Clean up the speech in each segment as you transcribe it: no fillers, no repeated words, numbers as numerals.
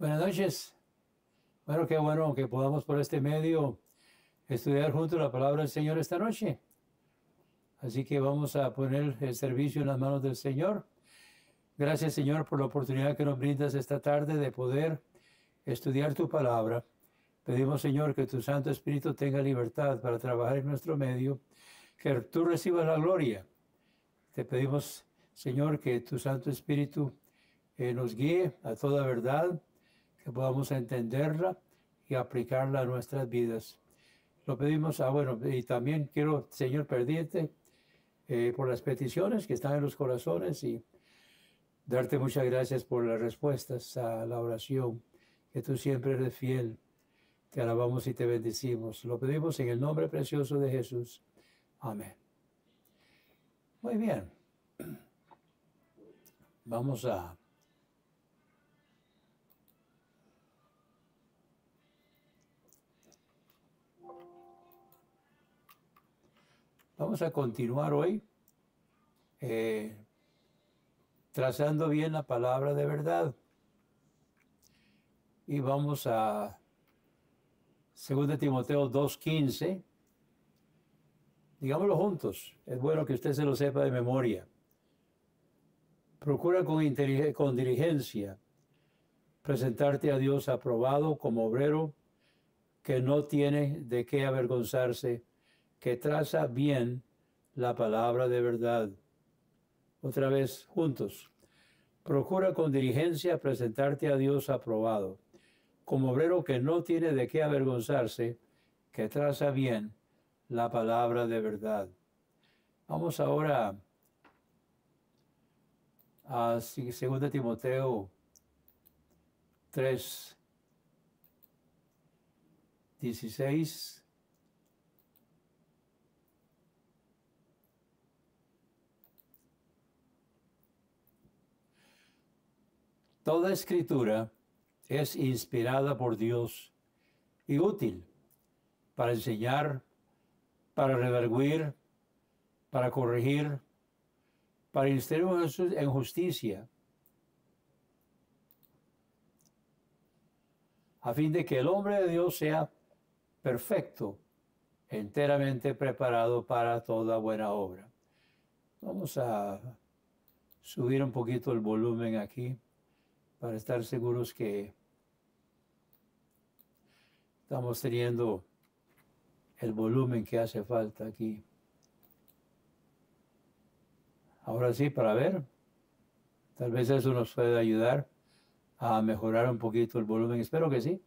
Buenas noches. Bueno, qué bueno que podamos por este medio estudiar juntos la palabra del Señor esta noche. Así que vamos a poner el servicio en las manos del Señor. Gracias, Señor, por la oportunidad que nos brindas esta tarde de poder estudiar tu palabra. Pedimos, Señor, que tu Santo Espíritu tenga libertad para trabajar en nuestro medio, que tú recibas la gloria. Te pedimos, Señor, que tu Santo Espíritu nos guíe a toda verdad, que podamos entenderla y aplicarla a nuestras vidas. Lo pedimos, y también quiero, Señor, pedirte por las peticiones que están en los corazones y darte muchas gracias por las respuestas a la oración, que tú siempre eres fiel. Te alabamos y te bendecimos. Lo pedimos en el nombre precioso de Jesús. Amén. Muy bien. Vamos a continuar hoy trazando bien la palabra de verdad. Y vamos a 2 Timoteo 2:15. Digámoslo juntos. Es bueno que usted se lo sepa de memoria. Procura con diligencia presentarte a Dios aprobado como obrero que no tiene de qué avergonzarse, que traza bien la palabra de verdad. Otra vez, juntos. Procura con diligencia presentarte a Dios aprobado, como obrero que no tiene de qué avergonzarse, que traza bien la palabra de verdad. Vamos ahora a 2 Timoteo 3:16. Toda escritura es inspirada por Dios y útil para enseñar, para redarguir, para corregir, para instruir en justicia, a fin de que el hombre de Dios sea perfecto, enteramente preparado para toda buena obra. Vamos a subir un poquito el volumen aquí para estar seguros que estamos teniendo el volumen que hace falta aquí. Ahora sí, para ver, tal vez eso nos puede ayudar a mejorar un poquito el volumen. Espero que sí.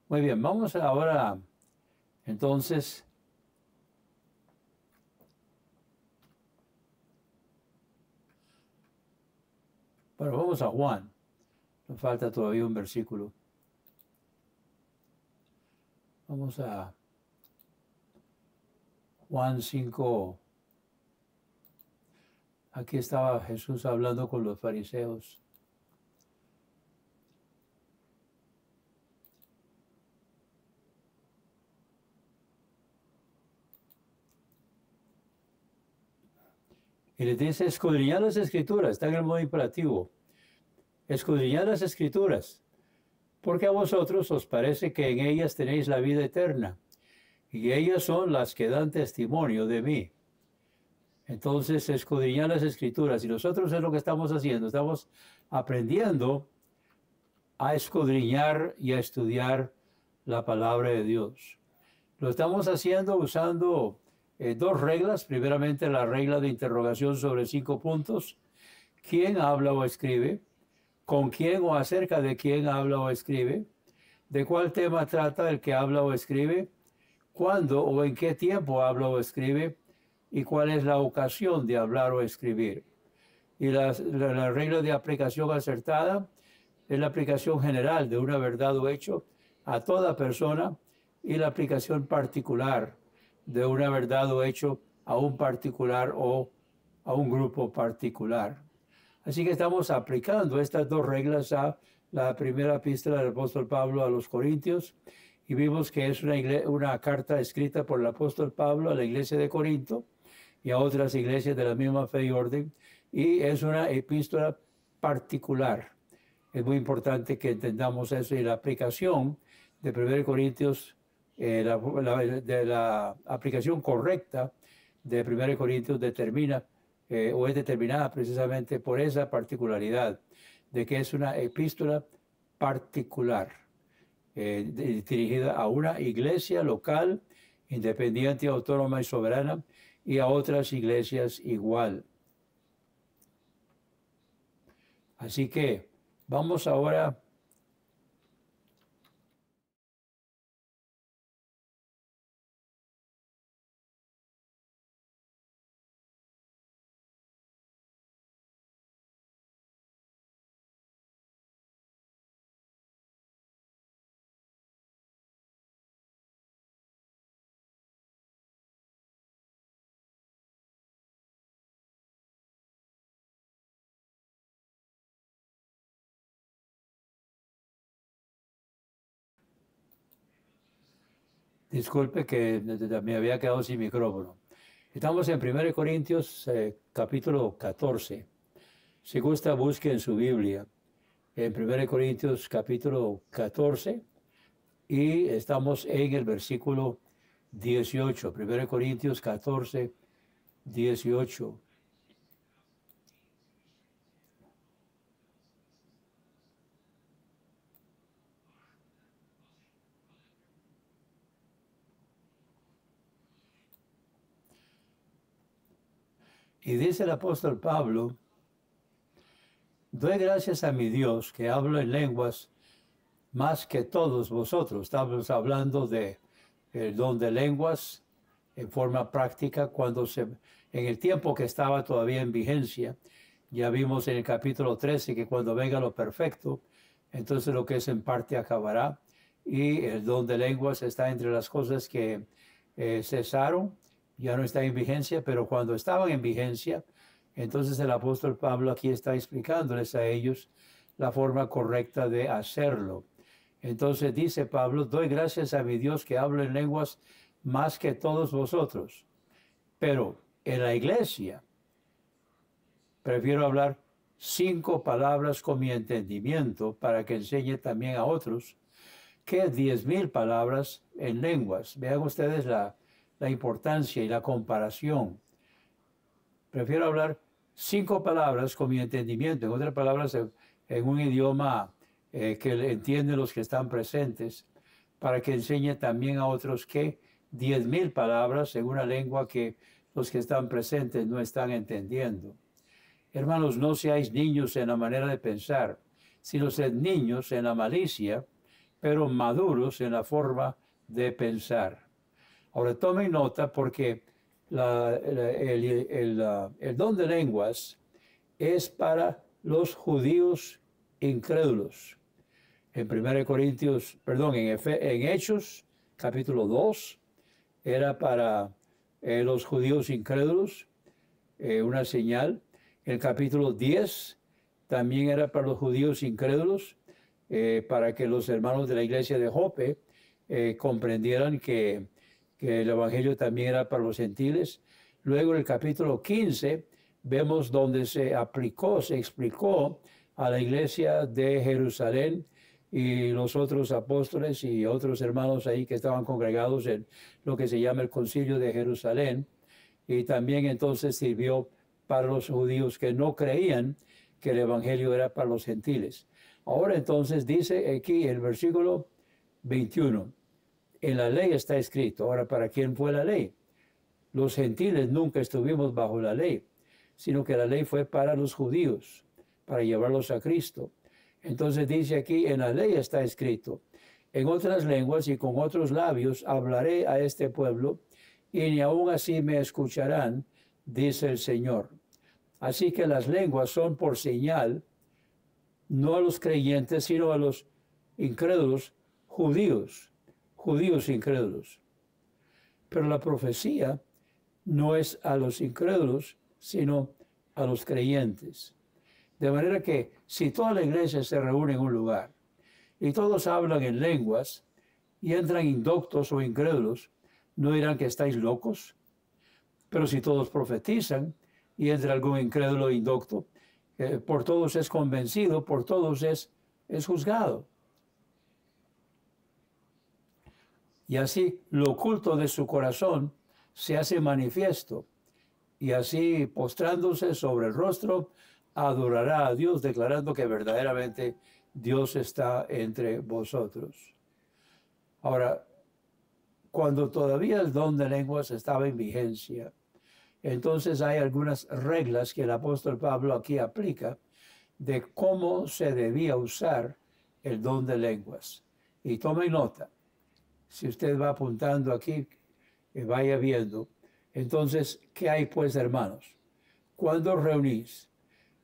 Muy bien, vamos ahora entonces vamos a Juan. Nos falta todavía un versículo. Vamos a Juan 5. Aquí estaba Jesús hablando con los fariseos. Y les dice, escudriñad las escrituras, está en el modo imperativo. Escudriñad las escrituras, porque a vosotros os parece que en ellas tenéis la vida eterna, y ellas son las que dan testimonio de mí. Entonces, escudriñad las escrituras, y nosotros es lo que estamos haciendo, estamos aprendiendo a escudriñar y a estudiar la palabra de Dios. Lo estamos haciendo usando dos reglas. Primeramente, la regla de interrogación sobre 5 puntos. ¿Quién habla o escribe? ¿Con quién o acerca de quién habla o escribe? ¿De cuál tema trata el que habla o escribe? ¿Cuándo o en qué tiempo habla o escribe? ¿Y cuál es la ocasión de hablar o escribir? Y la regla de aplicación acertada es la aplicación general de una verdad o hecho a toda persona, y la aplicación particular de una verdad o hecho a un particular o a un grupo particular. Así que estamos aplicando estas dos reglas a la primera epístola del apóstol Pablo a los Corintios, y vimos que es una carta escrita por el apóstol Pablo a la iglesia de Corinto y a otras iglesias de la misma fe y orden, y es una epístola particular. Es muy importante que entendamos eso y la aplicación de 1 Corintios, de la aplicación correcta de 1 Corintios determina o es determinada precisamente por esa particularidad de que es una epístola particular dirigida a una iglesia local, independiente, autónoma y soberana, y a otras iglesias igual. Así que vamos ahora disculpe que me había quedado sin micrófono. Estamos en 1 Corintios capítulo 14. Si gusta, busque en su Biblia en 1 Corintios capítulo 14 y estamos en el versículo 18. 1 Corintios 14, 18. Y dice el apóstol Pablo, doy gracias a mi Dios que hablo en lenguas más que todos vosotros. Estamos hablando de el don de lenguas en forma práctica en el tiempo que estaba todavía en vigencia. Ya vimos en el capítulo 13 que cuando venga lo perfecto, entonces lo que es en parte acabará. Y el don de lenguas está entre las cosas que cesaron, ya no está en vigencia, pero cuando estaban en vigencia, entonces el apóstol Pablo aquí está explicándoles a ellos la forma correcta de hacerlo. Entonces dice Pablo, doy gracias a mi Dios que hablo en lenguas más que todos vosotros, pero en la iglesia prefiero hablar 5 palabras con mi entendimiento para que enseñe también a otros que 10,000 palabras en lenguas. Vean ustedes la importancia y la comparación. Prefiero hablar 5 palabras con mi entendimiento, en otras palabras, en un idioma que entienden los que están presentes, para que enseñe también a otros que 10,000 palabras en una lengua que los que están presentes no están entendiendo. Hermanos, no seáis niños en la manera de pensar, sino sed niños en la malicia, pero maduros en la forma de pensar. Ahora tomen nota porque el don de lenguas es para los judíos incrédulos. En 1 Corintios, perdón, en Hechos, capítulo 2, era para los judíos incrédulos, una señal. El capítulo 10 también era para los judíos incrédulos, para que los hermanos de la iglesia de Jope comprendieran que el evangelio también era para los gentiles. Luego en el capítulo 15 vemos donde se explicó a la iglesia de Jerusalén y los otros apóstoles y otros hermanos ahí que estaban congregados en lo que se llama el Concilio de Jerusalén. Y también entonces sirvió para los judíos que no creían que el evangelio era para los gentiles. Ahora entonces dice aquí el versículo 21, en la ley está escrito. Ahora, ¿para quién fue la ley? Los gentiles nunca estuvimos bajo la ley, sino que la ley fue para los judíos, para llevarlos a Cristo. Entonces dice aquí, en la ley está escrito, en otras lenguas y con otros labios hablaré a este pueblo, y ni aún así me escucharán, dice el Señor. Así que las lenguas son por señal, no a los creyentes, sino a los incrédulos judíos incrédulos. Pero la profecía no es a los incrédulos, sino a los creyentes. De manera que si toda la iglesia se reúne en un lugar y todos hablan en lenguas y entran indoctos o incrédulos, ¿no dirán que estáis locos? Pero si todos profetizan y entra algún incrédulo indocto, por todos es convencido, por todos es es juzgado. Y así lo oculto de su corazón se hace manifiesto. Y así, postrándose sobre el rostro, adorará a Dios, declarando que verdaderamente Dios está entre vosotros. Ahora, cuando todavía el don de lenguas estaba en vigencia, entonces hay algunas reglas que el apóstol Pablo aquí aplica de cómo se debía usar el don de lenguas. Y tomen nota, si usted va apuntando aquí, vaya viendo. Entonces, ¿qué hay pues, hermanos? Cuando reunís,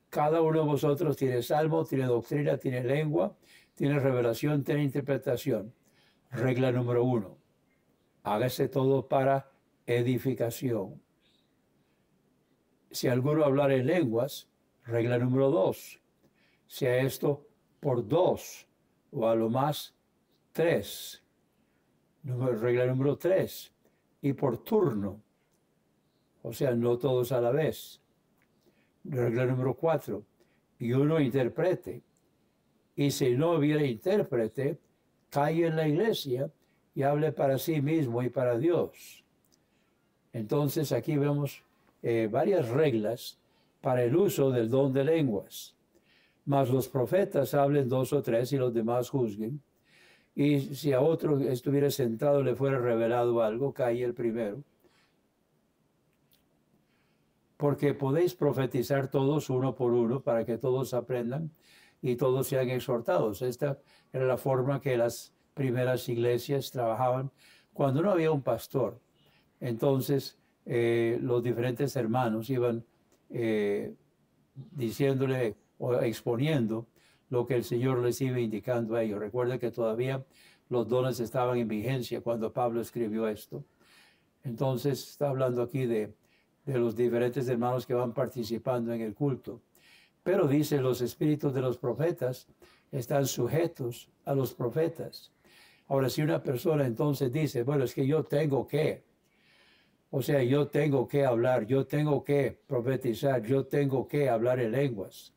cada uno de vosotros tiene salmo, tiene doctrina, tiene lengua, tiene revelación, tiene interpretación. Regla número 1, hágase todo para edificación. Si alguno hablar en lenguas, regla número 2, sea esto por 2 o a lo más 3. Regla número 3, y por turno, o sea, no todos a la vez. Regla número 4, y uno interprete. Y si no hubiera intérprete, calle en la iglesia y hable para sí mismo y para Dios. Entonces aquí vemos varias reglas para el uso del don de lenguas. Mas los profetas hablen 2 o 3 y los demás juzguen. Y si a otro estuviera sentado le fuera revelado algo, calle el primero. Porque podéis profetizar todos uno por uno para que todos aprendan y todos sean exhortados. Esta era la forma que las primeras iglesias trabajaban cuando no había un pastor. Entonces los diferentes hermanos iban diciéndole o exponiendo lo que el Señor les iba indicando a ellos. Recuerden que todavía los dones estaban en vigencia cuando Pablo escribió esto. Entonces está hablando aquí de los diferentes hermanos que van participando en el culto. Pero dice, los espíritus de los profetas están sujetos a los profetas. Ahora, si una persona entonces dice, bueno, es que yo tengo que, o sea, yo tengo que hablar, yo tengo que profetizar, yo tengo que hablar en lenguas.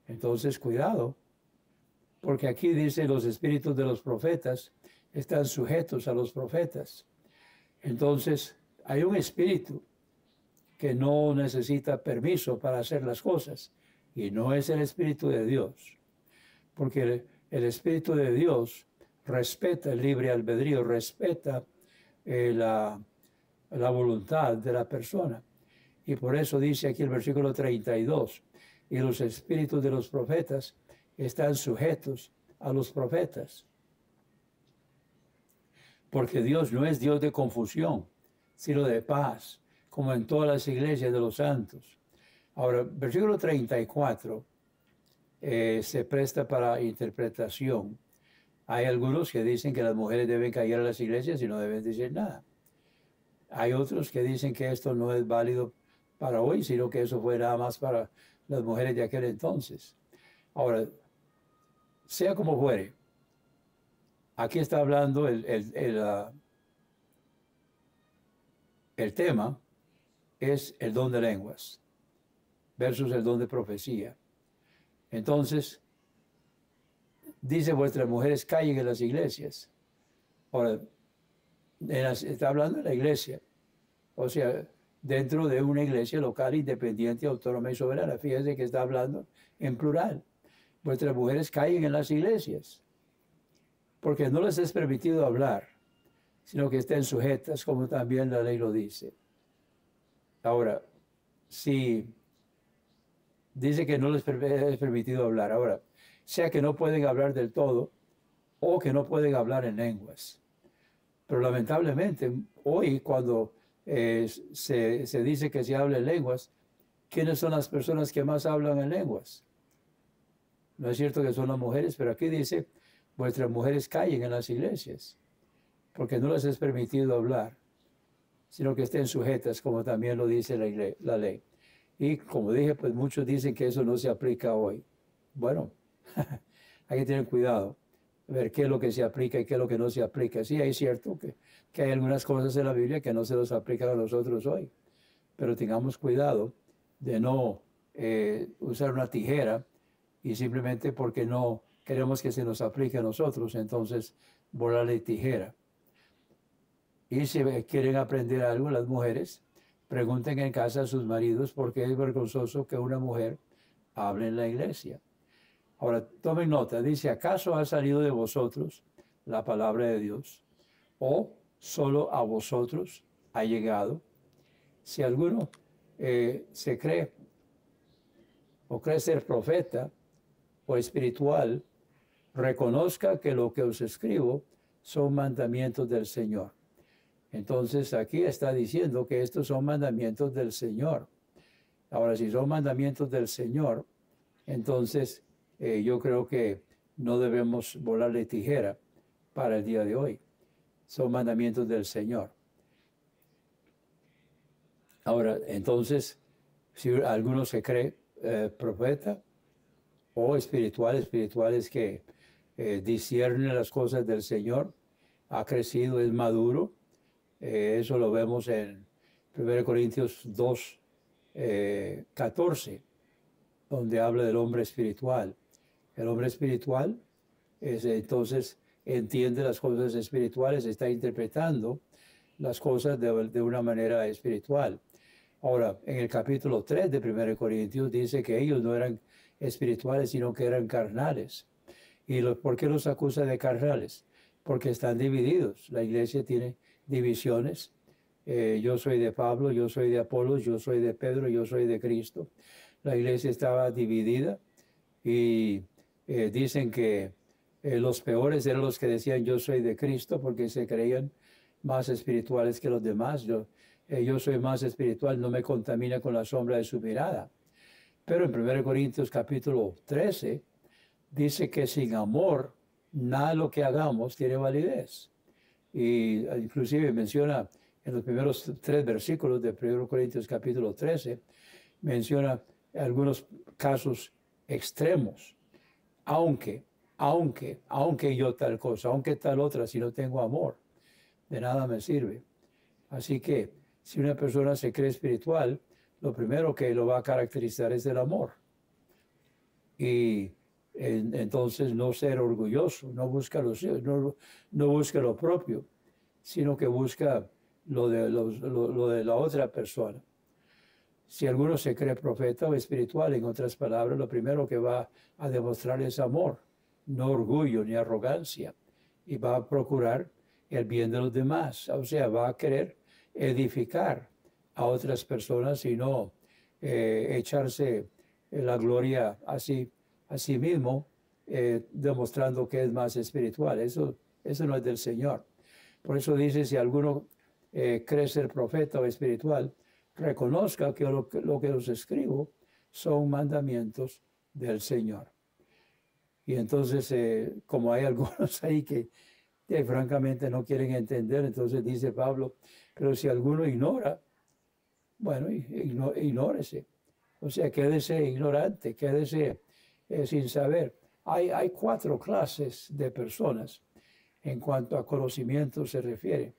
Entonces, cuidado, porque aquí dice, los espíritus de los profetas están sujetos a los profetas. Entonces, hay un espíritu que no necesita permiso para hacer las cosas, y no es el Espíritu de Dios, porque el Espíritu de Dios respeta el libre albedrío, respeta la voluntad de la persona. Y por eso dice aquí el versículo 32, y los espíritus de los profetas están sujetos a los profetas. Porque Dios no es Dios de confusión, sino de paz, como en todas las iglesias de los santos. Ahora, versículo 34 se presta para interpretación. Hay algunos que dicen que las mujeres deben callar a las iglesias y no deben decir nada. Hay otros que dicen que esto no es válido para hoy, sino que eso fue nada más para las mujeres de aquel entonces. Ahora, sea como fuere, aquí está hablando el tema es el don de lenguas versus el don de profecía. Entonces, dice, vuestras mujeres callen en las iglesias. Ahora, está hablando de la iglesia. O sea, dentro de una iglesia local, independiente, autónoma y soberana. Fíjense que está hablando en plural. Vuestras mujeres callen en las iglesias. Porque no les es permitido hablar, sino que estén sujetas, como también la ley lo dice. Ahora, si dice que no les es permitido hablar, ahora, sea que no pueden hablar del todo o que no pueden hablar en lenguas. Pero lamentablemente, hoy cuando se dice que se habla en lenguas, ¿quiénes son las personas que más hablan en lenguas? No es cierto que son las mujeres, pero aquí dice, vuestras mujeres callen en las iglesias, porque no les es permitido hablar, sino que estén sujetas, como también lo dice la ley. Y como dije, pues muchos dicen que eso no se aplica hoy. Bueno, hay que tener cuidado, ver qué es lo que se aplica y qué es lo que no se aplica. Sí, es cierto que hay algunas cosas en la Biblia que no se nos aplican a nosotros hoy, pero tengamos cuidado de no usar una tijera y simplemente porque no queremos que se nos aplique a nosotros, entonces bola de tijera. Y si quieren aprender algo las mujeres, pregunten en casa a sus maridos por qué es vergonzoso que una mujer hable en la iglesia. Ahora, tomen nota, dice, ¿acaso ha salido de vosotros la palabra de Dios? ¿O solo a vosotros ha llegado? Si alguno se cree o cree ser profeta o espiritual, reconozca que lo que os escribo son mandamientos del Señor. Entonces aquí está diciendo que estos son mandamientos del Señor. Ahora, si son mandamientos del Señor, entonces yo creo que no debemos volarle tijera para el día de hoy. Son mandamientos del Señor. Ahora, entonces, si alguno se cree profeta o espirituales que disciernen las cosas del Señor, ha crecido, es maduro. Eso lo vemos en 1 Corintios 2, 14, donde habla del hombre espiritual. El hombre espiritual entonces entiende las cosas espirituales, está interpretando las cosas de una manera espiritual. Ahora, en el capítulo 3 de 1 Corintios dice que ellos no eran espirituales, sino que eran carnales. ¿Y por qué los acusa de carnales? Porque están divididos. La iglesia tiene divisiones. Yo soy de Pablo, yo soy de Apolos, yo soy de Pedro, yo soy de Cristo. La iglesia estaba dividida y dicen que los peores eran los que decían yo soy de Cristo porque se creían más espirituales que los demás. Yo soy más espiritual, no me contamina con la sombra de su mirada. Pero en 1 Corintios capítulo 13 dice que sin amor nada de lo que hagamos tiene validez. Y inclusive menciona en los primeros 3 versículos de 1 Corintios capítulo 13, menciona algunos casos extremos. Aunque yo tal cosa, aunque tal otra, si no tengo amor, de nada me sirve. Así que si una persona se cree espiritual, lo primero que lo va a caracterizar es el amor. Y entonces no ser orgulloso, no busca no busca lo propio, sino que busca lo de la otra persona. Si alguno se cree profeta o espiritual, en otras palabras, lo primero que va a demostrar es amor, no orgullo ni arrogancia, y va a procurar el bien de los demás, o sea, va a querer edificar a otras personas y no echarse la gloria a sí mismo, demostrando que es más espiritual. Eso no es del Señor. Por eso dice, si alguno cree ser profeta o espiritual, reconozca que lo que os escribo son mandamientos del Señor. Y entonces, como hay algunos ahí que francamente no quieren entender, entonces dice Pablo, pero si alguno ignora, bueno, ignórese. O sea, quédese ignorante, quédese sin saber. Hay 4 clases de personas en cuanto a conocimiento se refiere.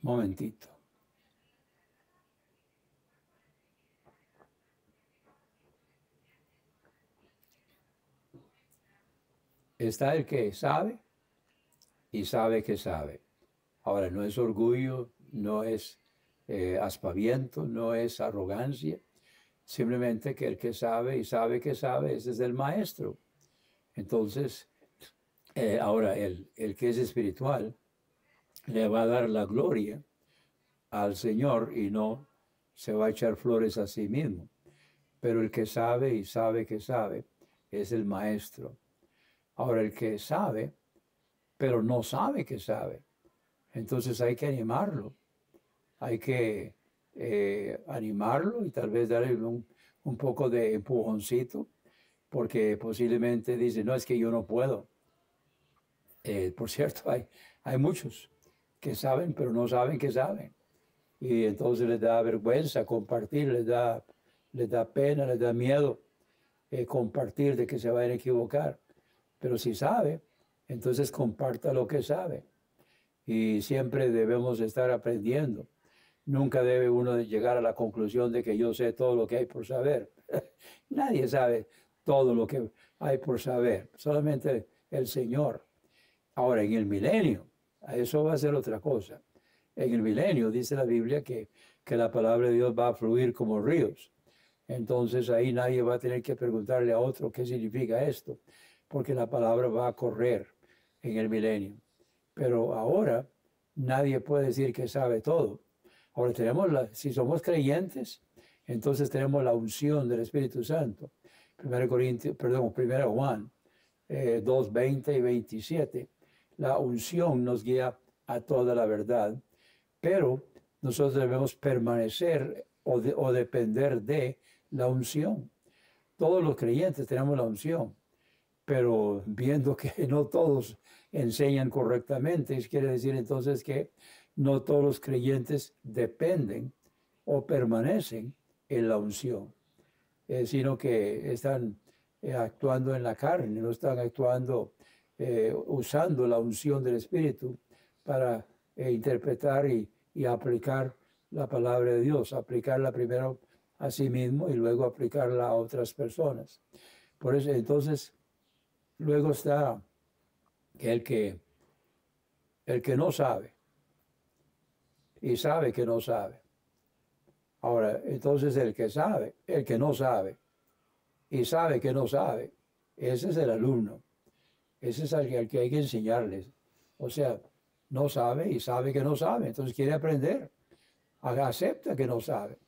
Momentito. Está el que sabe y sabe que sabe. Ahora, no es orgullo, no es aspaviento, no es arrogancia. Simplemente que el que sabe y sabe que sabe, ese es el maestro. Entonces, ahora el que es espiritual le va a dar la gloria al Señor y no se va a echar flores a sí mismo. Pero el que sabe y sabe que sabe es el maestro. Ahora, el que sabe, pero no sabe que sabe, entonces hay que animarlo. Hay que animarlo y tal vez darle un poco de empujoncito, porque posiblemente dice, no, es que yo no puedo. Por cierto, hay muchos que saben, pero no saben que saben. Y entonces les da vergüenza compartir, les da pena, les da miedo compartir de que se vayan a equivocar. Pero si sabe, entonces comparta lo que sabe. Y siempre debemos estar aprendiendo. Nunca debe uno llegar a la conclusión de que yo sé todo lo que hay por saber. Nadie sabe todo lo que hay por saber, solamente el Señor. Ahora, en el milenio, eso va a ser otra cosa. En el milenio dice la Biblia que la palabra de Dios va a fluir como ríos. Entonces ahí nadie va a tener que preguntarle a otro qué significa esto, porque la palabra va a correr en el milenio. Pero ahora nadie puede decir que sabe todo. Ahora si somos creyentes, entonces tenemos la unción del Espíritu Santo. 1 Juan 2, 20 y 27. La unción nos guía a toda la verdad, pero nosotros debemos permanecer o depender de la unción. Todos los creyentes tenemos la unción, pero viendo que no todos enseñan correctamente, quiere decir entonces que no todos los creyentes dependen o permanecen en la unción, sino que están actuando en la carne, no están actuando, usando la unción del Espíritu para interpretar y aplicar la palabra de Dios, aplicarla primero a sí mismo y luego aplicarla a otras personas. Por eso, entonces, luego está el que no sabe y sabe que no sabe. Ahora, entonces el que no sabe y sabe que no sabe, ese es el alumno. Ese es al que hay que enseñarles. O sea, no sabe y sabe que no sabe, entonces quiere aprender. Acepta que no sabe.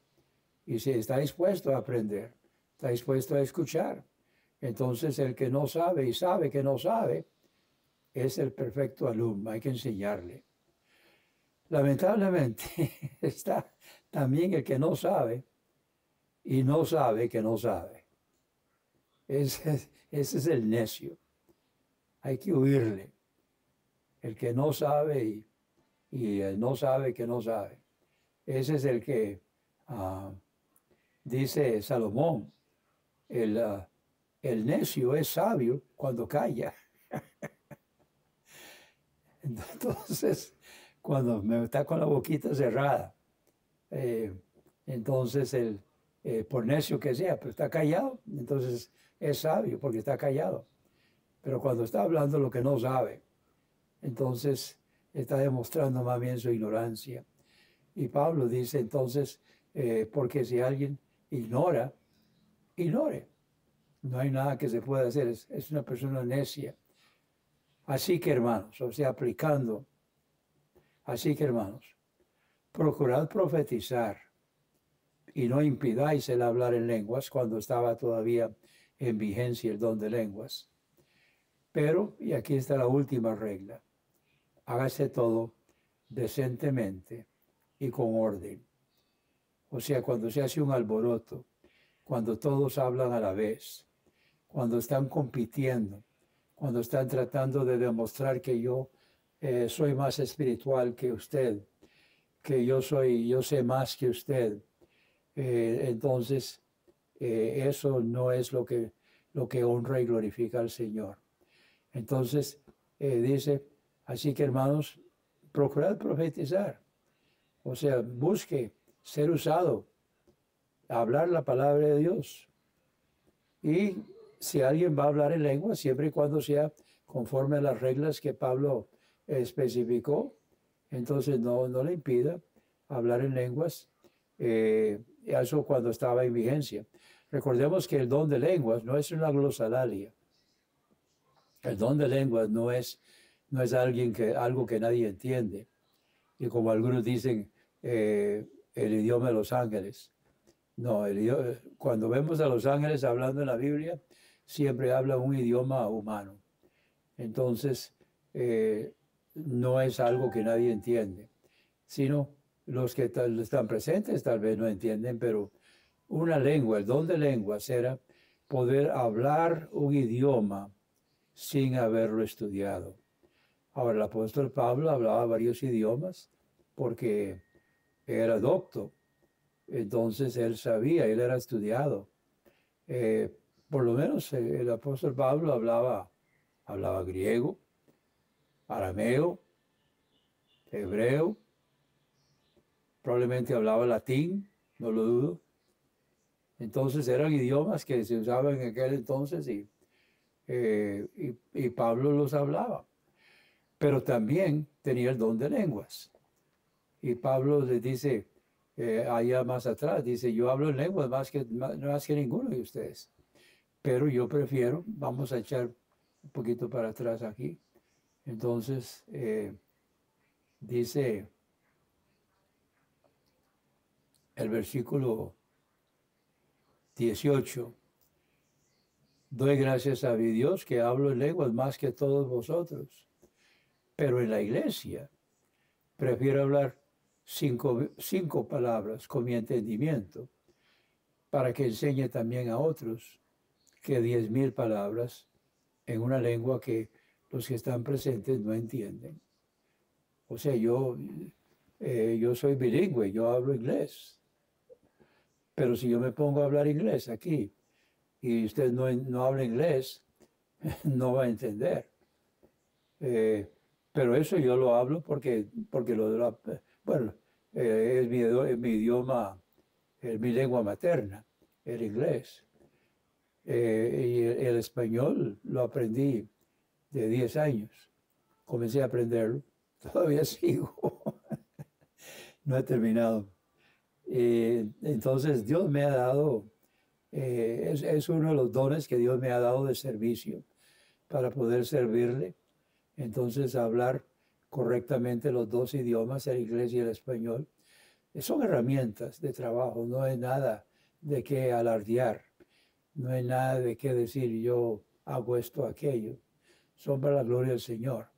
Y si está dispuesto a aprender, está dispuesto a escuchar. Entonces el que no sabe y sabe que no sabe, es el perfecto alumno, hay que enseñarle. Lamentablemente está también el que no sabe y no sabe que no sabe. Ese es el necio. Hay que huirle. El que no sabe y el no sabe que no sabe. Ese es el que dice Salomón, el necio es sabio cuando calla. Entonces, cuando me está con la boquita cerrada, entonces por necio que sea, pero está callado, entonces es sabio porque está callado. Pero cuando está hablando lo que no sabe, entonces está demostrando más bien su ignorancia. Y Pablo dice entonces, porque si alguien ignora, ignore. No hay nada que se pueda hacer, es una persona necia. Así que hermanos, o sea, aplicando, así que hermanos, procurad profetizar y no impidáis el hablar en lenguas cuando estaba todavía en vigencia el don de lenguas. Pero, y aquí está la última regla, hágase todo decentemente y con orden. O sea, cuando se hace un alboroto, cuando todos hablan a la vez, cuando están compitiendo, cuando están tratando de demostrar que yo soy más espiritual que usted, que yo sé más que usted. Entonces, eso no es lo que honra y glorifica al Señor. Entonces, dice, así que hermanos, procurad profetizar. O sea, busque ser usado, hablar la palabra de Dios. Y si alguien va a hablar en lengua, siempre y cuando sea conforme a las reglas que Pablo especificó, entonces no le impida hablar en lenguas, eso cuando estaba en vigencia. Recordemos que el don de lenguas no es una glosalalia. El don de lenguas no es algo que nadie entiende. Y como algunos dicen, el idioma de los ángeles. No, cuando vemos a los ángeles hablando en la Biblia, siempre habla un idioma humano. Entonces, no es algo que nadie entiende, sino los que están presentes tal vez no entienden, pero una lengua, el don de lenguas era poder hablar un idioma sin haberlo estudiado. Ahora, el apóstol Pablo hablaba varios idiomas porque era docto. Entonces él sabía, él era estudiado. Por lo menos el apóstol Pablo hablaba griego, arameo, hebreo, probablemente hablaba latín, no lo dudo. Entonces eran idiomas que se usaban en aquel entonces y Pablo los hablaba. Pero también tenía el don de lenguas. Y Pablo le dice, allá más atrás, dice, yo hablo en lenguas más que ninguno de ustedes. Pero yo prefiero, vamos a echar un poquito para atrás aquí. Entonces, dice el versículo 18, doy gracias a mi Dios que hablo en lenguas más que todos vosotros, pero en la iglesia prefiero hablar cinco palabras con mi entendimiento para que enseñe también a otros que 10,000 palabras en una lengua que los que están presentes no entienden. O sea, yo soy bilingüe, yo hablo inglés, pero si yo me pongo a hablar inglés aquí y usted no habla inglés, no va a entender. Pero eso yo lo hablo porque bueno, es mi idioma, es mi lengua materna, el inglés. Y el español lo aprendí de 10 años. Comencé a aprenderlo, todavía sigo, no he terminado. Entonces Dios me ha dado, es uno de los dones que Dios me ha dado de servicio para poder servirle. Entonces hablar correctamente los dos idiomas, el inglés y el español, son herramientas de trabajo, no hay nada de qué alardear, no hay nada de qué decir yo hago esto, aquello, son para la gloria del Señor.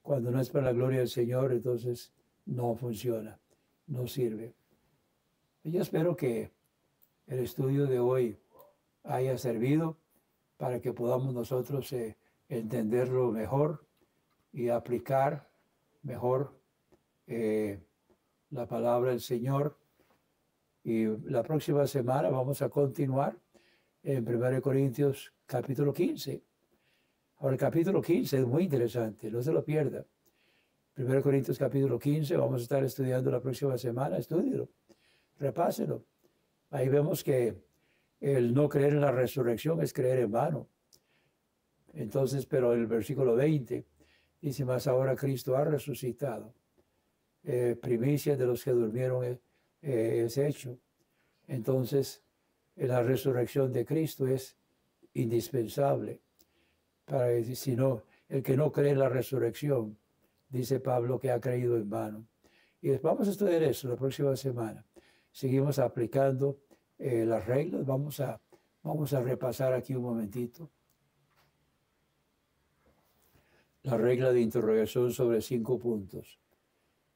Cuando no es para la gloria del Señor, entonces no funciona, no sirve. Yo espero que el estudio de hoy haya servido para que podamos nosotros entenderlo mejor y aplicar mejor la palabra del Señor. Y la próxima semana vamos a continuar en 1 Corintios capítulo 15. Ahora, el capítulo 15 es muy interesante, no se lo pierda. 1 Corintios capítulo 15, vamos a estar estudiando la próxima semana, estúdielo, repáselo. Ahí vemos que el no creer en la resurrección es creer en vano. Entonces, pero el versículo 20 dice, más ahora Cristo ha resucitado. Primicia de los que durmieron es hecho. Entonces, la resurrección de Cristo es indispensable. Para si no, el que no cree en la resurrección, dice Pablo, que ha creído en vano. Y vamos a estudiar eso la próxima semana. Seguimos aplicando las reglas. Vamos a repasar aquí un momentito. La regla de interrogación sobre 5 puntos.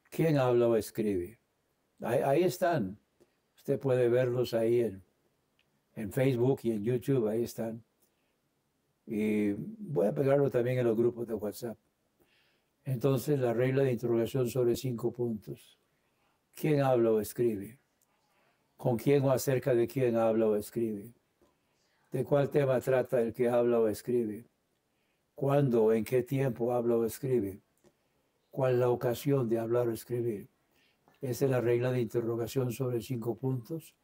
¿Quién habla o escribe? Ahí están. Usted puede verlos ahí en Facebook y en YouTube. Ahí están. Y voy a pegarlo también en los grupos de WhatsApp. Entonces, la regla de interrogación sobre 5 puntos. ¿Quién habla o escribe? ¿Con quién o acerca de quién habla o escribe? ¿De cuál tema trata el que habla o escribe? ¿Cuándo o en qué tiempo habla o escribe? ¿Cuál es la ocasión de hablar o escribir? Esa es la regla de interrogación sobre 5 puntos.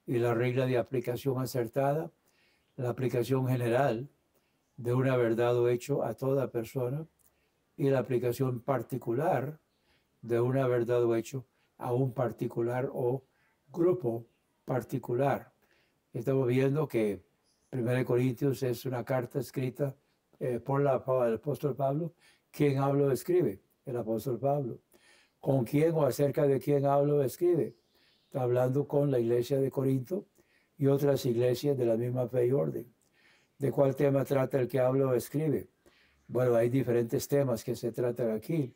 Y la regla de aplicación acertada, la aplicación general de una verdad o hecho a toda persona, y la aplicación particular de una verdad o hecho a un particular o grupo particular. Estamos viendo que 1 Corintios es una carta escrita por el apóstol Pablo. ¿Quién habla o escribe? El apóstol Pablo. ¿Con quién o acerca de quién habla o escribe? Está hablando con la iglesia de Corinto y otras iglesias de la misma fe y orden. ¿De cuál tema trata el que habla o escribe? Bueno, hay diferentes temas que se tratan aquí.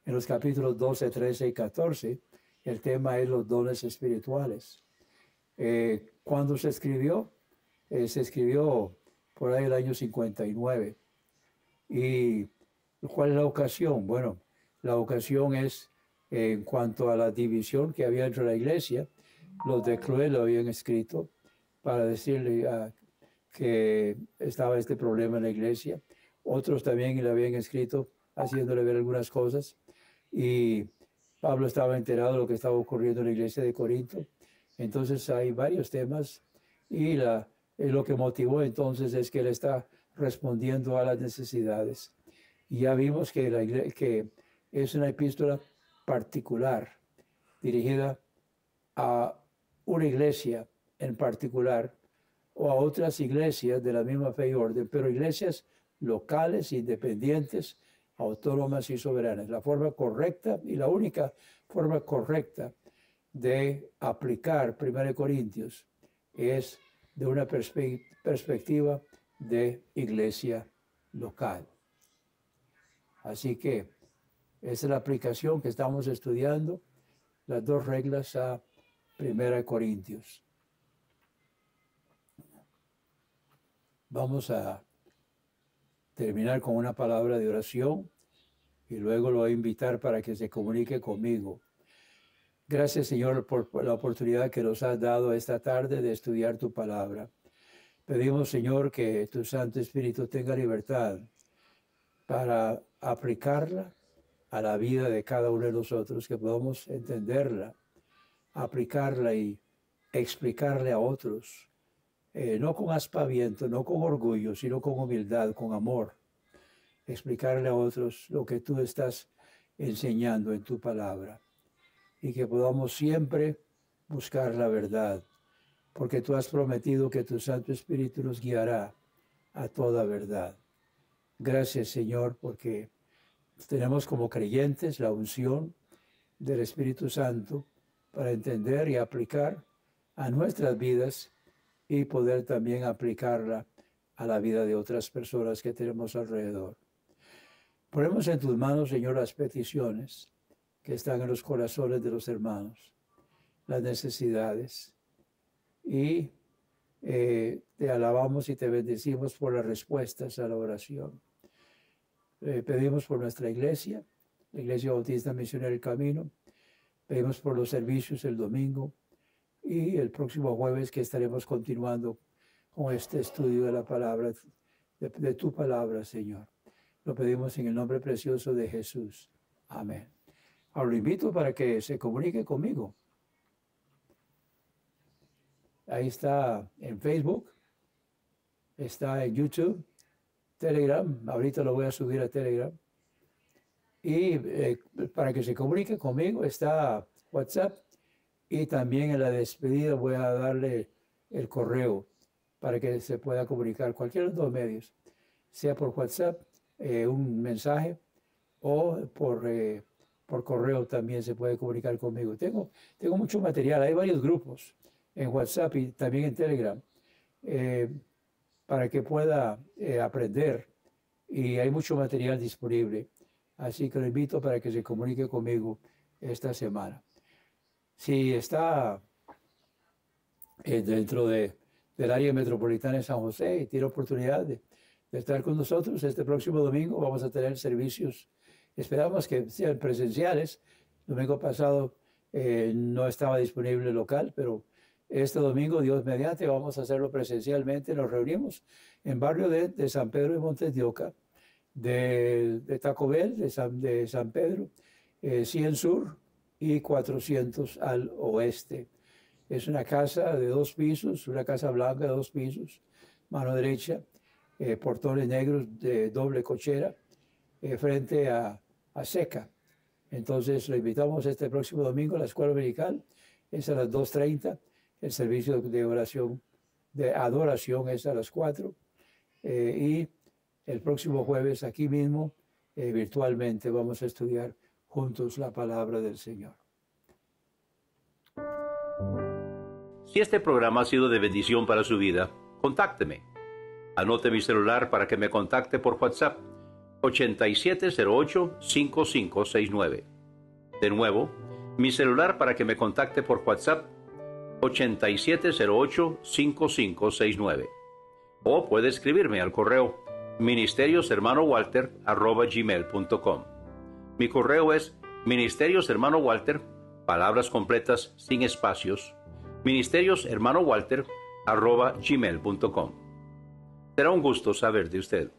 En los capítulos 12, 13 y 14, el tema es los dones espirituales. ¿Cuándo se escribió? Se escribió por ahí el año 59. ¿Y cuál es la ocasión? Bueno, la ocasión es en cuanto a la división que había entre la iglesia. Los de Cloé lo habían escrito para decirle que estaba este problema en la iglesia. Otros también le habían escrito haciéndole ver algunas cosas. Y Pablo estaba enterado de lo que estaba ocurriendo en la iglesia de Corinto. Entonces hay varios temas y lo que motivó entonces es que él está respondiendo a las necesidades. Y ya vimos que es una epístola particular, dirigida a una iglesia en particular o a otras iglesias de la misma fe y orden, pero iglesias locales, independientes, autónomas y soberanas. La forma correcta y la única forma correcta de aplicar 1 Corintios es de una perspectiva de iglesia local. Así que esa es la aplicación que estamos estudiando, las dos reglas a 1 Corintios. Vamos a terminar con una palabra de oración y luego lo voy a invitar para que se comunique conmigo. Gracias, Señor, por la oportunidad que nos has dado esta tarde de estudiar tu palabra. Pedimos, Señor, que tu Santo Espíritu tenga libertad para aplicarla a la vida de cada uno de nosotros, que podamos entenderla, aplicarla y explicarle a otros, no con aspaviento, no con orgullo, sino con humildad, con amor, explicarle a otros lo que tú estás enseñando en tu palabra, y que podamos siempre buscar la verdad, porque tú has prometido que tu Santo Espíritu nos guiará a toda verdad. Gracias, Señor, porque tenemos como creyentes la unción del Espíritu Santo para entender y aplicar a nuestras vidas y poder también aplicarla a la vida de otras personas que tenemos alrededor. Ponemos en tus manos, Señor, las peticiones que están en los corazones de los hermanos, las necesidades, y te alabamos y te bendecimos por las respuestas a la oración. Pedimos por nuestra iglesia, la Iglesia Bautista Misionera del Camino. Pedimos por los servicios el domingo y el próximo jueves, que estaremos continuando con este estudio de la palabra, de tu palabra, Señor. Lo pedimos en el nombre precioso de Jesús. Amén. Ahora lo invito para que se comunique conmigo. Ahí está en Facebook, está en YouTube, Telegram. Ahorita lo voy a subir a Telegram. Y para que se comunique conmigo está WhatsApp, y también en la despedida voy a darle el correo para que se pueda comunicar cualquiera de los dos medios, sea por WhatsApp, un mensaje, o por correo también se puede comunicar conmigo. Tengo mucho material, hay varios grupos en WhatsApp y también en Telegram, para que pueda aprender, y hay mucho material disponible. Así que lo invito para que se comunique conmigo esta semana. Si está dentro del área metropolitana de San José y tiene oportunidad de estar con nosotros, este próximo domingo vamos a tener servicios. Esperamos que sean presenciales. El domingo pasado no estaba disponible el local, pero este domingo, Dios mediante, vamos a hacerlo presencialmente. Nos reunimos en barrio de San Pedro de Montes de Oca, de Taco Bell, de San Pedro, 100 Sur y 400 al oeste. Es una casa de 2 pisos, una casa blanca de 2 pisos, mano derecha, portones negros de doble cochera, frente a Seca. Entonces lo invitamos este próximo domingo a la escuela dominical, es a las 2:30, el servicio de oración, de adoración es a las 4, y el próximo jueves aquí mismo, virtualmente, vamos a estudiar juntos la palabra del Señor. Si este programa ha sido de bendición para su vida, contácteme. Anote mi celular para que me contacte por WhatsApp, 8708-5569. De nuevo, mi celular para que me contacte por WhatsApp, 8708-5569. O puede escribirme al correo ministerioshermanowalter@gmail.com. Mi correo es ministerioshermanowalter, palabras completas sin espacios, ministerioshermanowalter@gmail.com. Será un gusto saber de usted.